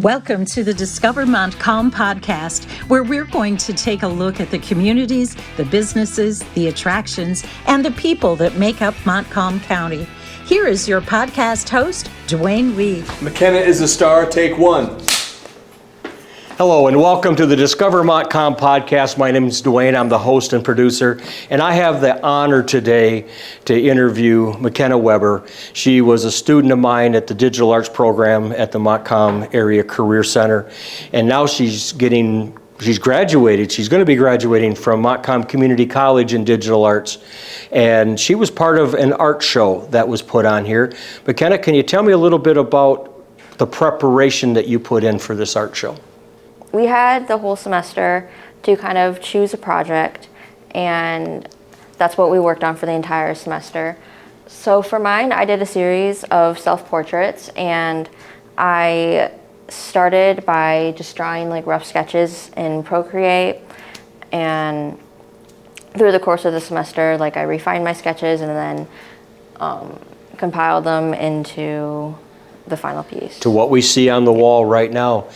Welcome to the Discover Montcalm podcast, where we're going to take a look at the communities, the businesses, the attractions, and the people that make up Montcalm County. Here is your podcast host, Duane. Makenna is a star, take one. Hello and welcome to the Discover Montcalm podcast. My name is Duane. I'm the host and producer, and I have the honor today to interview Makenna Weber. She was a student of mine at the Digital Arts program at the Montcalm Area Career Center, and now she's graduated. She's going to be graduating from Montcalm Community College in Digital Arts, and she was part of an art show that was put on here. Makenna, can you tell me a little bit about the preparation that you put in for this art show? We had the whole semester to kind of choose a project, and that's what we worked on for the entire semester. So for mine, I did a series of self-portraits, and I started by just drawing like rough sketches in Procreate, and through the course of the semester, like I refined my sketches and then compiled them into the final piece. To what we see on the wall right now.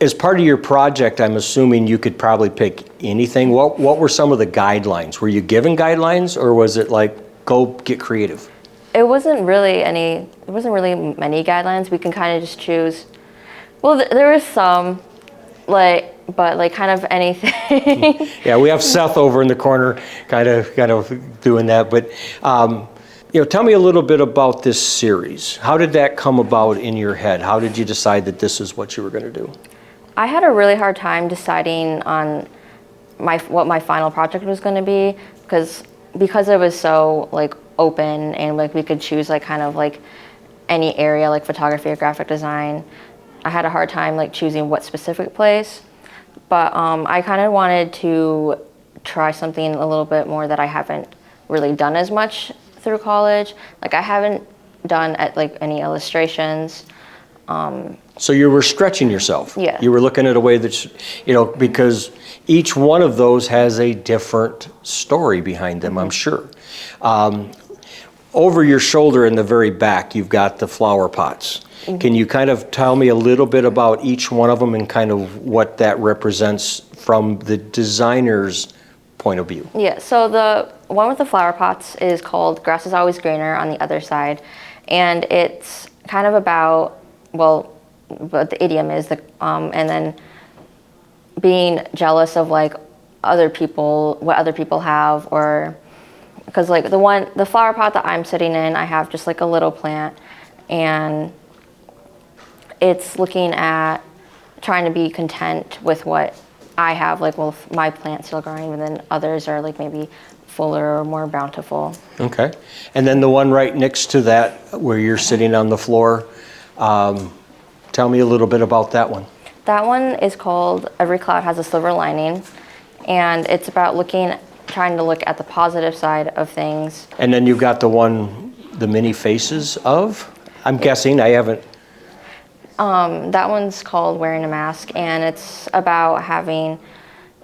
As part of your project, I'm assuming you could probably pick anything. What were some of the guidelines? Were you given guidelines, or was it like, go get creative? It wasn't really many guidelines. We can kind of just choose. Well, there was some, but kind of anything. Yeah, we have Seth over in the corner, kind of doing that. But tell me a little bit about this series. How did that come about in your head? How did you decide that this is what you were going to do? I had a really hard time deciding on what my final project was going to be because it was so like open and like we could choose like kind of like any area like photography or graphic design. I had a hard time like choosing what specific place, but I kind of wanted to try something a little bit more that I haven't really done as much through college. Like I haven't done like any illustrations. So you were stretching yourself. Yeah. You were looking at a way that, because each one of those has a different story behind them, I'm sure. Over your shoulder in the very back, you've got the flower pots. Mm-hmm. Can you kind of tell me a little bit about each one of them and kind of what that represents from the designer's point of view? Yeah, so the one with the flower pots is called Grass is Always Greener on the Other Side. And it's kind of about, what the idiom is, and then being jealous of like what other people have, or because like the flower pot that I'm sitting in, I have just like a little plant, and it's looking at trying to be content with what I have, like my plant's still growing, and then others are like maybe fuller or more bountiful. Okay, and then the one right next to that where you're sitting on the floor. Tell me a little bit about that one. That one is called Every Cloud Has a Silver Lining, and it's about trying to look at the positive side of things. And then you've got the many faces of, I'm guessing, I haven't. That one's called Wearing a Mask, and it's about having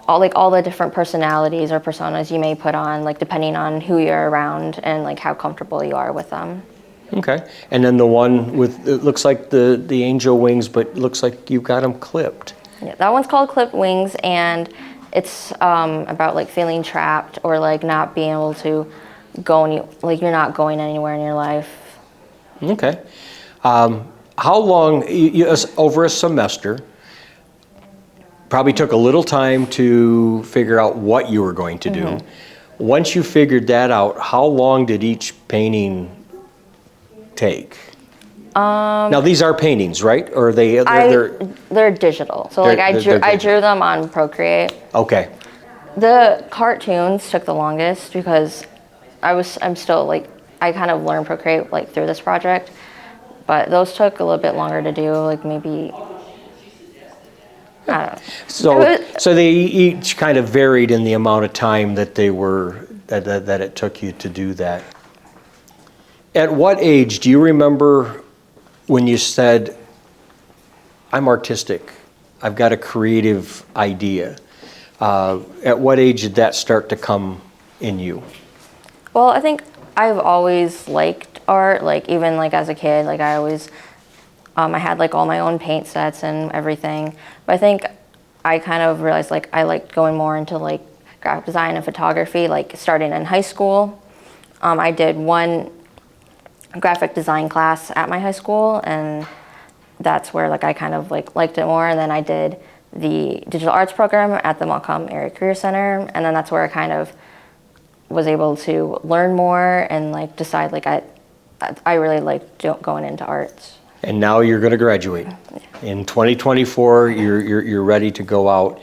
all the different personalities or personas you may put on, like depending on who you're around and like how comfortable you are with them. Okay, and then the one with, it looks like the angel wings, but looks like you've got them clipped. Yeah, that one's called Clipped Wings, and it's about like feeling trapped or like not being able to go you're not going anywhere in your life. Okay, how long, over a semester, probably took a little time to figure out what you were going to do. Mm-hmm. Once you figured that out, how long did each painting take? Now these are paintings, right? Or they're digital. So I drew them on Procreate. Okay. The cartoons took the longest because I'm still like I kind of learned Procreate like through this project, but those took a little bit longer to do, like maybe I don't know. So they each kind of varied in the amount of time that that it took you to do that. At what age do you remember when you said, I'm artistic, I've got a creative idea? At what age did that start to come in you? Well, I think I've always liked art, like even like as a kid, like I always I had like all my own paint sets and everything. But I think I kind of realized like I liked going more into like graphic design and photography, like starting in high school. I did one graphic design class at my high school, and that's where like I kind of like liked it more. And then I did the digital arts program at the Montcalm Area Career Center, and then that's where I kind of was able to learn more and like decide like I really liked going into arts. And now you're going to graduate. In 2024, you're ready to go out.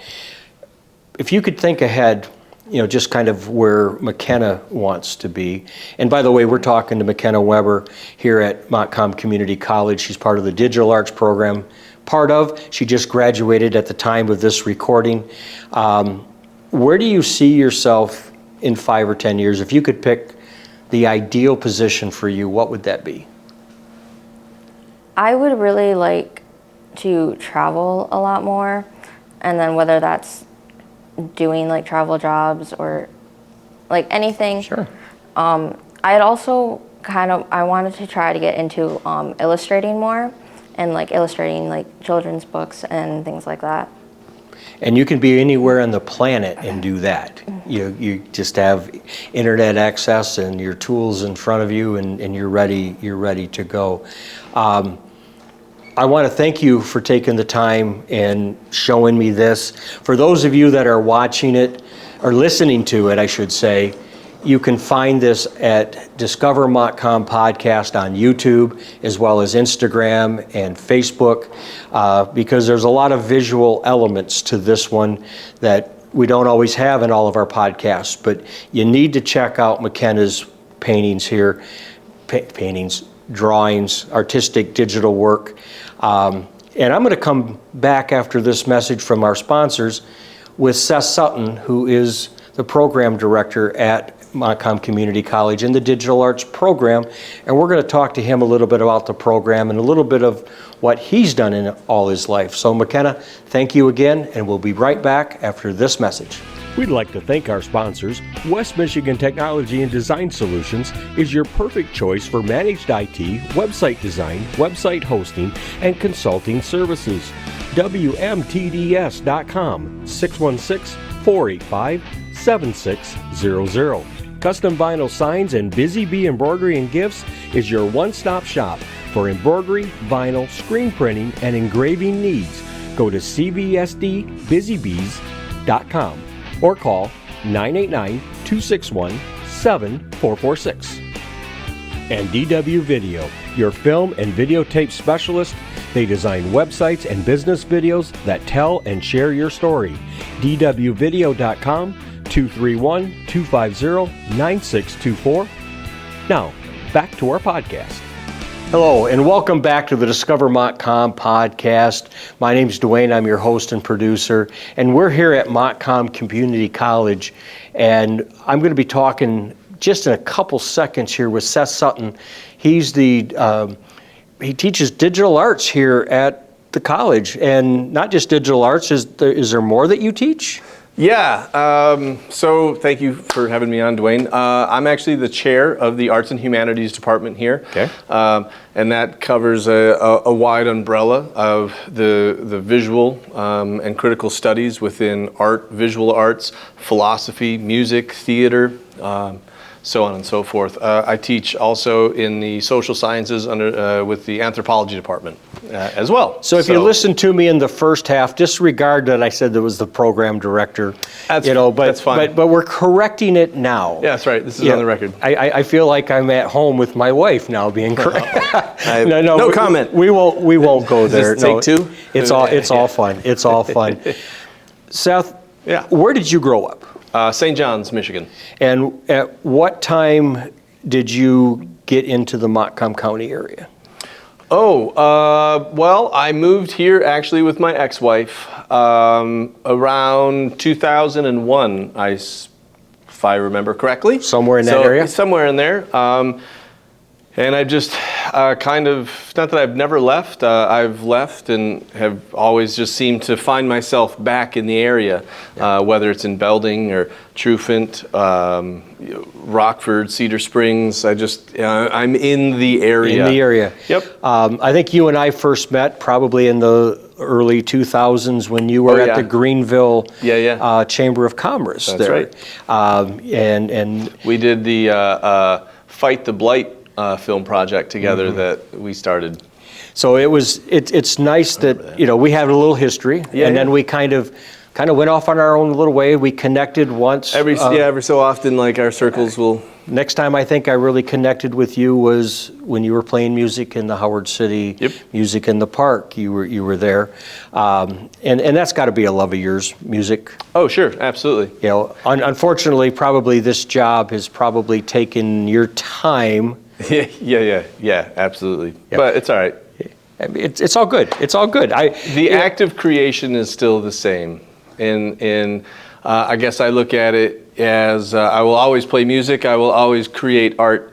If you could think ahead, just kind of where Makenna wants to be. And by the way, we're talking to Makenna Weber here at Montcalm Community College. She's part of the Digital Arts program. She just graduated at the time of this recording. Where do you see yourself in 5 or 10 years? If you could pick the ideal position for you, what would that be? I would really like to travel a lot more, and then whether that's doing like travel jobs or like anything. Sure. I'd also I wanted to try to get into illustrating more, and like illustrating like children's books and things like that. And you can be anywhere on the planet and do that. You just have internet access and your tools in front of you, and you're ready to go. I want to thank you for taking the time and showing me this. For those of you that are watching it, or listening to it, I should say, you can find this at Discover Montcalm Podcast on YouTube, as well as Instagram and Facebook, because there's a lot of visual elements to this one that we don't always have in all of our podcasts. But you need to check out Makenna's paintings here, paintings, drawings, artistic digital work. And I'm going to come back after this message from our sponsors with Seth Sutton, who is the program director at Montcalm Community College in the Digital Arts program. And we're going to talk to him a little bit about the program and a little bit of what he's done in all his life. So Makenna, thank you again, and we'll be right back after this message. We'd like to thank our sponsors. West Michigan Technology and Design Solutions is your perfect choice for managed IT, website design, website hosting, and consulting services. WMTDS.com, 616-485-7600. Custom Vinyl Signs and Busy Bee Embroidery and Gifts is your one-stop shop for embroidery, vinyl, screen printing, and engraving needs. Go to cvsdbusybees.com or call 989-261-7446. And DW Video, your film and videotape specialist. They design websites and business videos that tell and share your story. dwvideo.com, 231-250-9624. Now, back to our podcast. Hello, and welcome back to the Discover Montcalm podcast. My name's Duane. I'm your host and producer, and we're here at Montcalm Community College, and I'm going to be talking just in a couple seconds here with Seth Sutton. He's he teaches digital arts here at the college, and not just digital arts. Is there more that you teach? Yeah, so thank you for having me on, Duane. I'm actually the chair of the Arts and Humanities Department here. Okay. And that covers a wide umbrella of the visual and critical studies within art, visual arts, philosophy, music, theater, so on and so forth. I teach also in the social sciences with the anthropology department as well. So if you listen to me in the first half, disregard that I said there was the program director. That's fine. But we're correcting it now. Yeah, that's right. This is on the record. I feel like I'm at home with my wife now, being correct. No comment. We won't go there. Is this take two? It's all fun. It's all fun. Seth, yeah. Where did you grow up? St. John's, Michigan. And at what time did you get into the Montcalm County area? Well, I moved here actually with my ex-wife around 2001, if I remember correctly. Somewhere in that area? Somewhere in there. And I just kind of, not that I've never left, I've left and have always just seemed to find myself back in the area, whether it's in Belding or Trufant, Rockford, Cedar Springs. I'm in the area. In the area. Yep. I think you and I first met probably in the early 2000s when you were at the Greenville Chamber of Commerce. That's there. right. And we did the Fight the Blight film project together that we started. So it's nice that, we have a little history, and then we kind of went off on our own little way. We connected once. Every so often, like our circles will. Next time I think I really connected with you was when you were playing music in the Howard City Music in the Park. You were there, and that's got to be a love of yours, music. Oh, sure, absolutely. Unfortunately, probably this job has probably taken your time. Yeah, absolutely. Yep. But it's all right. It's all good. It's all good. The act of creation is still the same, and I guess I look at it as I will always play music. I will always create art.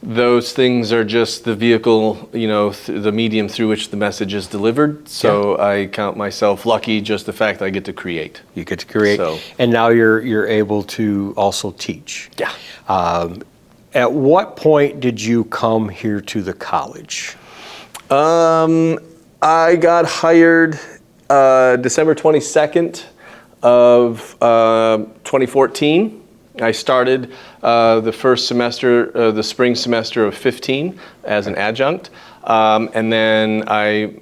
Those things are just the vehicle, the medium through which the message is delivered. So I count myself lucky just the fact that I get to create. You get to create, and now you're able to also teach. Yeah. At what point did you come here to the college? I got hired December 22nd of 2014. I started the first semester, the spring semester of 15 as an adjunct. And then I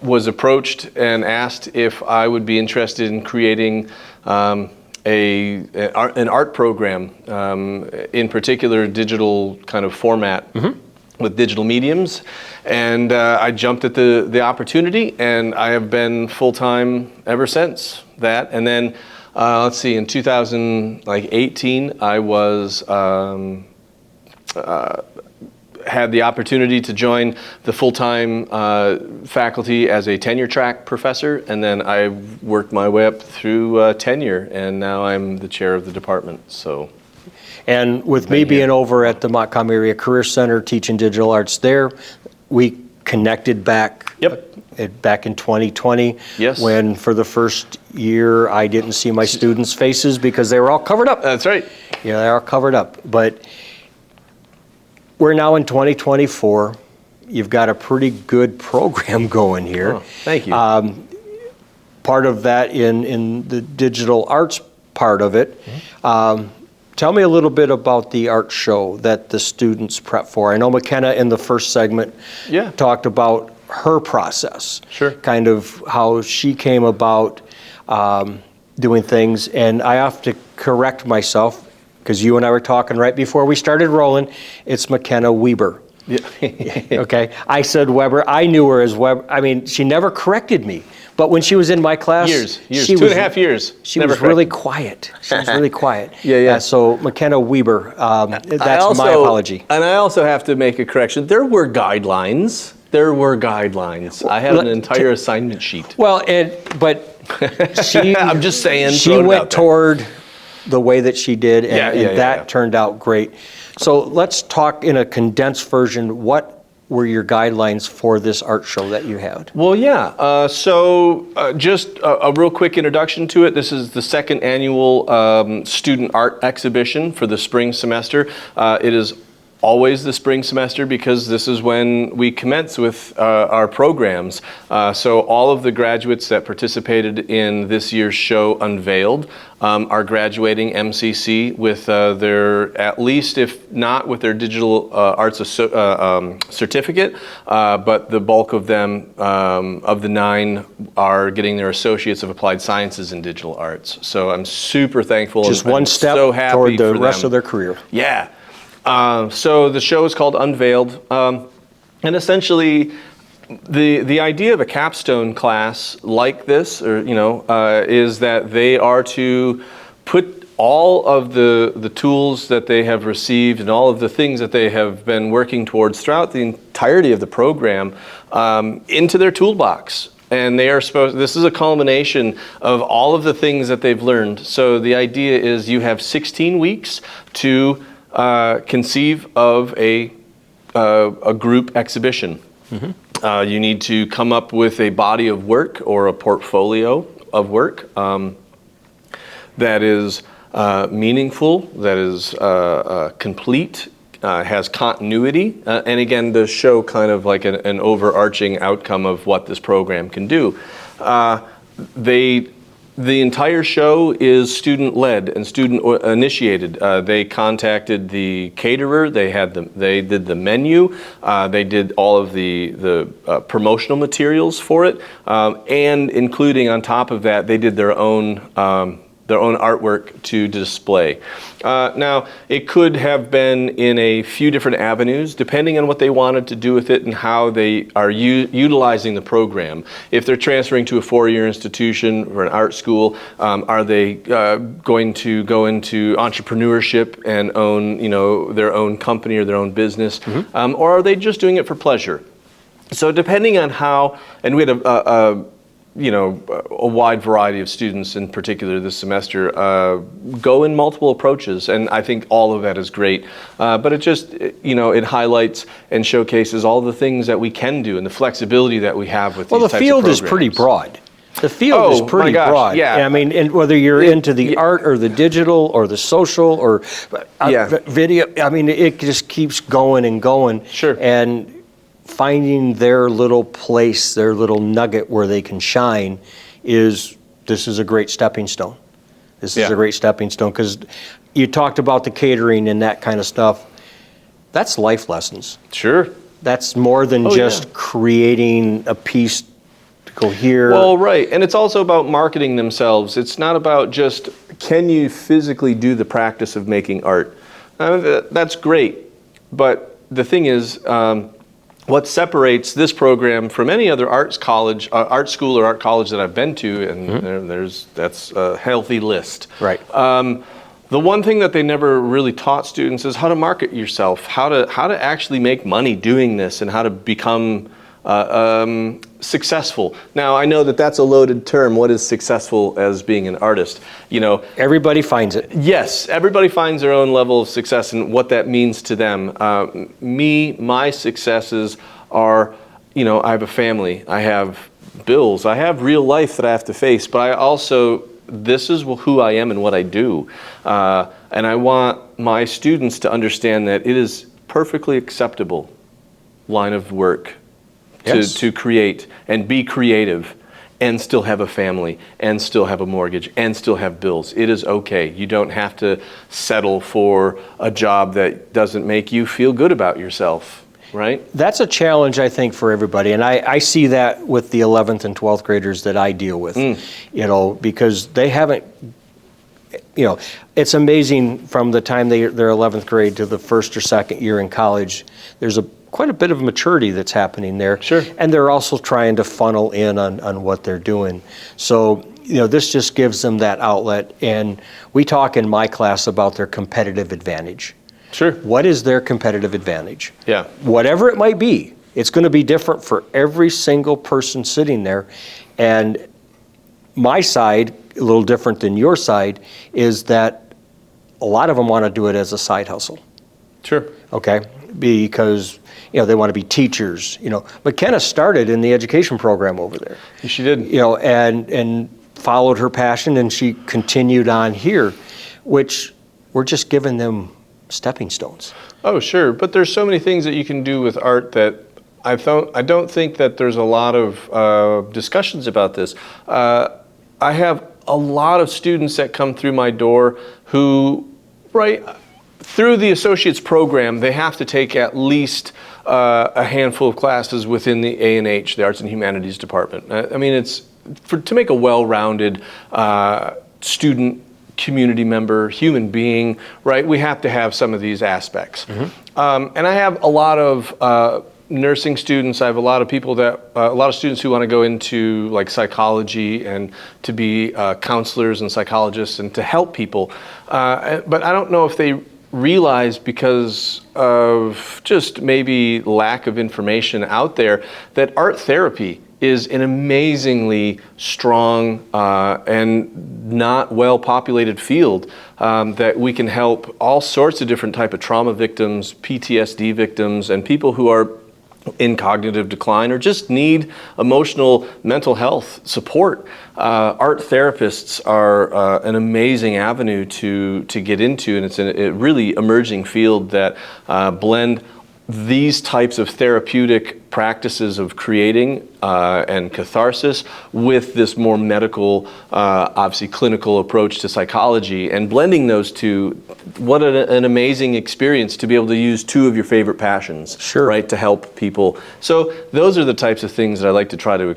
was approached and asked if I would be interested in creating an art program, in particular digital kind of format with digital mediums. And I jumped at the opportunity, and I have been full-time ever since that. And then, let's see, in 2018, I was had the opportunity to join the full-time faculty as a tenure track professor, and then I worked my way up through tenure, and now I'm the chair of the department. So, and with me being over at the Montcalm Area Career Center teaching digital arts there, we connected back. Back in 2020, when for the first year I didn't see my students' faces because they were all covered up. That's right. Yeah, they're all covered up. But we're now in 2024. You've got a pretty good program going here. Oh, thank you. Part of that in the digital arts part of it. Tell me a little bit about the art show that the students prep for. I know Makenna in the first segment talked about her process. Sure. Kind of how she came about doing things. And I have to correct myself, because you and I were talking right before we started rolling. It's Makenna Weber. Yeah. Okay. I said Weber. I knew her as Weber. I mean, she never corrected me. But when she was in my class, years, 2.5 years. She was really quiet. She was really quiet. Yeah. So Makenna Weber, that's my apology. And I also have to make a correction. There were guidelines. I had an entire assignment sheet. Well, but she. I'm just saying. She went toward the way that she did, and that turned out great. So let's talk in a condensed version. What were your guidelines for this art show that you had? Well, just a real quick introduction to it. This is the second annual student art exhibition for the spring semester. It is always the spring semester because this is when we commence with our programs. So all of the graduates that participated in this year's show Unveiled are graduating MCC with their, at least if not with their Digital Arts certificate, but the bulk of them, of the 9, are getting their Associates of Applied Sciences in Digital Arts. So I'm super thankful. Just one step toward the rest of their career. Yeah. So the show is called Unveiled, and essentially the idea of a capstone class like this, or is that they are to put all of the tools that they have received and all of the things that they have been working towards throughout the entirety of the program into their toolbox. And they are this is a culmination of all of the things that they've learned. So the idea is you have 16 weeks to conceive of a a group exhibition. You need to come up with a body of work or a portfolio of work that is meaningful, that is complete, has continuity, and again, to show kind of like an overarching outcome of what this program can do. The entire show is student-led and student-initiated. They contacted the caterer. They did the menu. They did all of the promotional materials for it, and including on top of that, they did their own artwork to display. Now, it could have been in a few different avenues, depending on what they wanted to do with it and how they are utilizing the program. If they're transferring to a four-year institution or an art school, are they going to go into entrepreneurship and own, their own company or their own business, or are they just doing it for pleasure? So depending on how, and we had a wide variety of students in particular this semester go in multiple approaches, and I think all of that is great. But it just, it highlights and showcases all the things that we can do and the flexibility that we have with these types of programs. Well, the field is pretty broad. The field is pretty broad. Yeah. I mean, and whether you're into the art or the digital or the social or video, I mean, it just keeps going and going. Sure. And finding their little place, their little nugget where they can shine this is a great stepping stone. This is a great stepping stone, because you talked about the catering and that kind of stuff. That's life lessons. Sure. That's more than just creating a piece to go here. Well, right. And it's also about marketing themselves. It's not about just, can you physically do the practice of making art? That's great. But the thing is, what separates this program from any other art school or art college that I've been to, and that's a healthy list. Right. The one thing that they never really taught students is how to market yourself, how to actually make money doing this, and how to become successful. Now, I know that that's a loaded term. What is successful as being an artist? Everybody finds it. Yes, everybody finds their own level of success and what that means to them. My successes are, I have a family, I have bills, I have real life that I have to face, but I also, this is who I am and what I do. And I want my students to understand that it is perfectly acceptable line of work to create and be creative and still have a family and still have a mortgage and still have bills. It is okay. You don't have to settle for a job that doesn't make you feel good about yourself, right? That's a challenge, I think, for everybody. And I see that with the 11th and 12th graders that I deal with, because they haven't, it's amazing from the time they're 11th grade to the first or second year in college, there's quite a bit of maturity that's happening there. Sure. And they're also trying to funnel in on what they're doing. So, this just gives them that outlet. And we talk in my class about their competitive advantage. Sure. What is their competitive advantage? Yeah. Whatever it might be, it's going to be different for every single person sitting there. And my side, a little different than your side, is that a lot of them want to do it as a side hustle. Sure. Okay? Because they want to be teachers. Makenna started in the education program over there. She did. And followed her passion, and she continued on here, which we're just giving them stepping stones. Oh, sure. But there's so many things that you can do with art that I don't think that there's a lot of discussions about this. I have a lot of students that come through my door who, through the associate's program, they have to take at least a handful of classes within the A&H, the Arts and Humanities Department. I mean, to make a well-rounded student, community member, human being, we have to have some of these aspects. And I have a lot of nursing students. I have a lot of students who want to go into psychology and to be counselors and psychologists and to help people. But I don't know if they realize, because of just maybe lack of information out there, that art therapy is an amazingly strong and not well-populated field that we can help all sorts of different type of trauma victims, PTSD victims, and people who are in cognitive decline or just need emotional mental health support. Art therapists are an amazing avenue to get into, and it's a really emerging field that blend these types of therapeutic practices of creating and catharsis with this more medical, obviously clinical approach to psychology, and blending those two. What an amazing experience to be able to use two of your favorite passions, Sure. right, to help people. So those are the types of things that I like to try to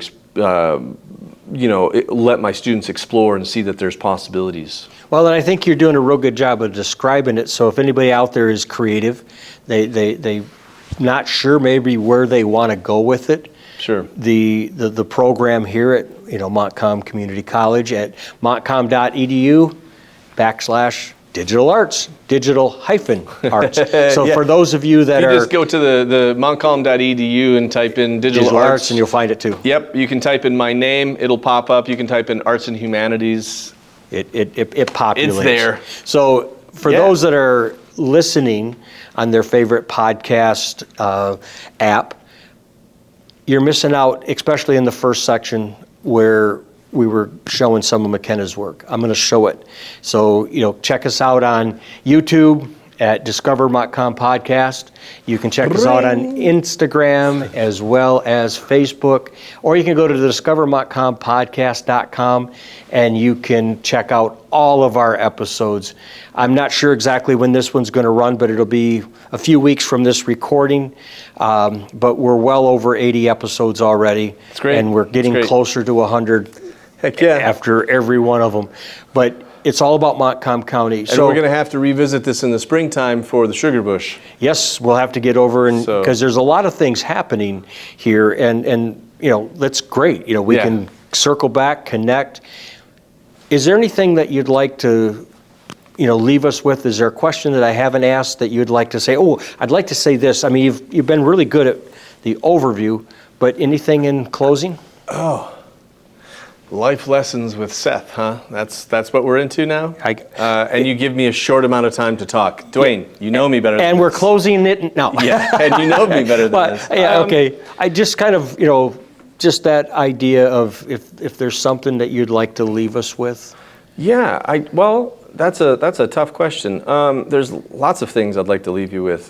let my students explore and see that there's possibilities. Well, and I think you're doing a real good job of describing it. So if anybody out there is creative, they not sure maybe where they want to go with it. Sure. The program here at Montcalm Community College at montcalm.edu/digital arts, digital-arts. So Yeah. for those of you that You are just go to the montcalm.edu and type in digital arts. and you'll find it too. Yep, you can type in my name, it'll pop up. You can type in arts and humanities. It populates. It's there. So for Yeah. those that are listening on their favorite podcast app, you're missing out, especially in the first section where we were showing some of Makenna's work. I'm going to show it. So, check us out on YouTube at Discover Montcalm Podcast. You can check us out on Instagram as well as Facebook, or you can go to the discovermontcalmpodcast.com and you can check out all of our episodes. I'm not sure exactly when this one's going to run, but it'll be a few weeks from this recording. But we're well over 80 episodes already. That's great. And we're getting That's great. closer to 100 Heck yeah. after every one of them. But it's all about Montcalm County. And we're going to have to revisit this in the springtime for the Sugar Bush. Yes, we'll have to get over, and So- because there's a lot of things happening here, and that's great. We Yeah. can circle back, connect. Is there anything that you'd like to, leave us with? Is there a question that I haven't asked that you'd like to say? Oh, I'd like to say this. I mean, you've been really good at the overview, but anything in closing? Life lessons with Seth, huh? That's what we're into now? I- And you give me a short amount of time to talk. Duane, you know me better than And we're this. closing it now. Yeah, and you know me better than But, this. yeah, okay. I just kind of, just that idea of if there's something that you'd like to leave us with. Yeah, that's a tough question. There's lots of things I'd like to leave you with.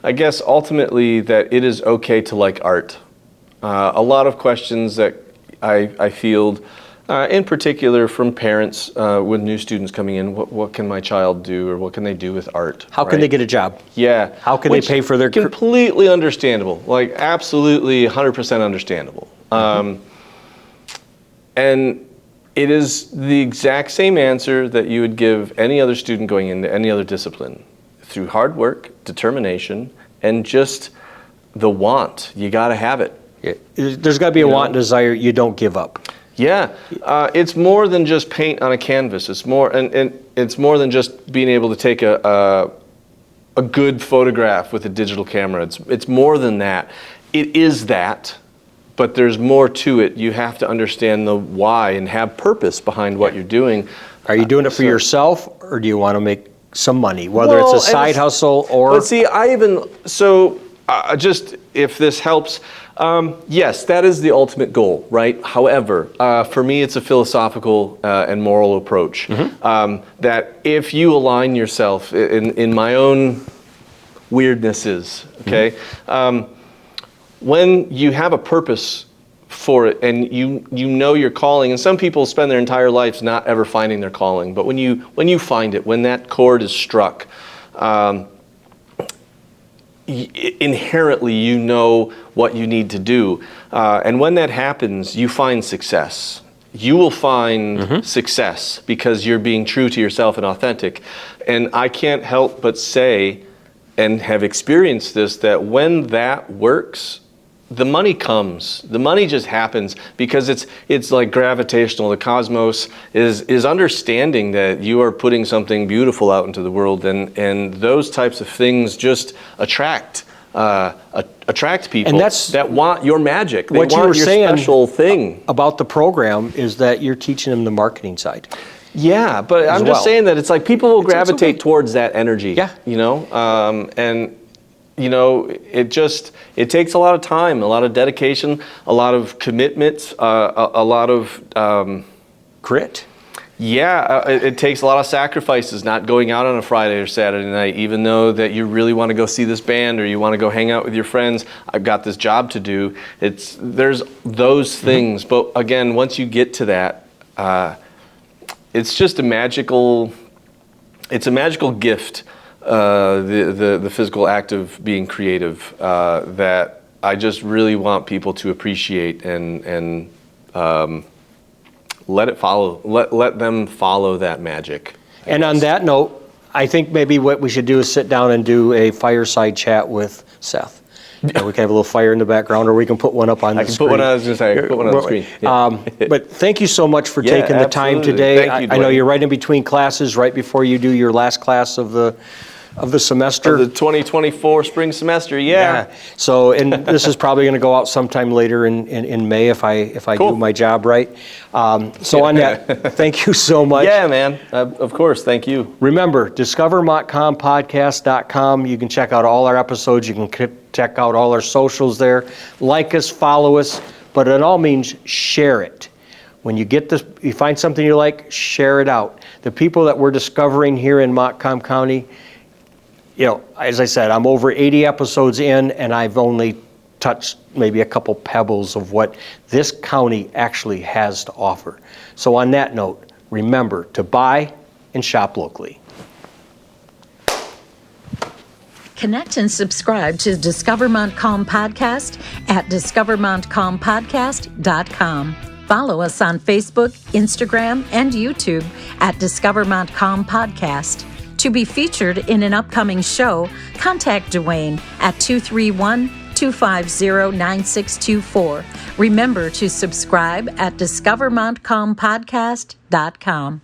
I guess ultimately that it is okay to like art. A lot of questions that I field, in particular from parents with new students coming in, what can my child do, or what can they do with art? How can they get a job? Yeah. How can they pay for their... Completely understandable, like absolutely 100% understandable. And it is the exact same answer that you would give any other student going into any other discipline. Through hard work, determination, and just the want. You got to have it. There's got to be a want and desire. You don't give up. Yeah, it's more than just paint on a canvas. It's more, and it's more than just being able to take a good photograph with a digital camera. It's more than that. It is that, but there's more to it. You have to understand the why and have purpose behind what you're doing. Are you doing it for yourself, or do you want to make some money, whether it's a side hustle or... But see, just if this helps, yes, that is the ultimate goal, right? However, for me, it's a philosophical and moral approach. That if you align yourself in my own weirdnesses, okay, when you have a purpose for it and you know your calling, and some people spend their entire lives not ever finding their calling, but when you find it, when that chord is struck, inherently you know what you need to do, and when that happens, you find success. You will find success because you're being true to yourself and authentic. And I can't help but say, and have experienced this, that when that works, the money comes. The money just happens because it's like gravitational. The cosmos is understanding that you are putting something beautiful out into the world, and those types of things just attract attract people And that's that want your magic. They what you want were your saying special thing. about the program is that you're teaching them the marketing side. Yeah, but I'm well. just saying that it's like people will gravitate okay. towards that energy. Yeah. You know, and you know, it takes a lot of time, a lot of dedication, a lot of commitment, a lot of Grit. Yeah, it takes a lot of sacrifices not going out on a Friday or Saturday night, even though that you really want to go see this band or you want to go hang out with your friends. I've got this job to do. There's those things, but again, once you get to that, it's just a magical gift, the physical act of being creative, that I just really want people to appreciate and let them follow that magic. And on that note, I think maybe what we should do is sit down and do a fireside chat with Seth. We can have a little fire in the background, or we can put one up on the screen. Put one on the screen. Yeah. But thank you so much for Yeah, taking the time absolutely. today. Thank you, I know Duane. you're right in between classes, right before you do your last class of the semester. The 2024 spring semester, yeah. So, and this is probably going to go out sometime later in May if I Cool. do my job right. So on that, thank you so much. Yeah, man. Of course, thank you. Remember, discovermontcalmpodcast.com. You can check out all our episodes. You can check out all our socials there. Like us, follow us, but in all means, share it. When you get this, you find something you like, share it out. The people that we're discovering here in Montcalm County, you know, as I said, I'm over 80 episodes in, and I've only touched maybe a couple pebbles of what this county actually has to offer. So on that note, remember to buy and shop locally. Connect and subscribe to Discover Montcalm Podcast at discovermontcalmpodcast.com. Follow us on Facebook, Instagram, and YouTube at Discover Montcalm Podcast. To be featured in an upcoming show, contact Duane at 231-250-9624. Remember to subscribe at discovermontcalmpodcast.com.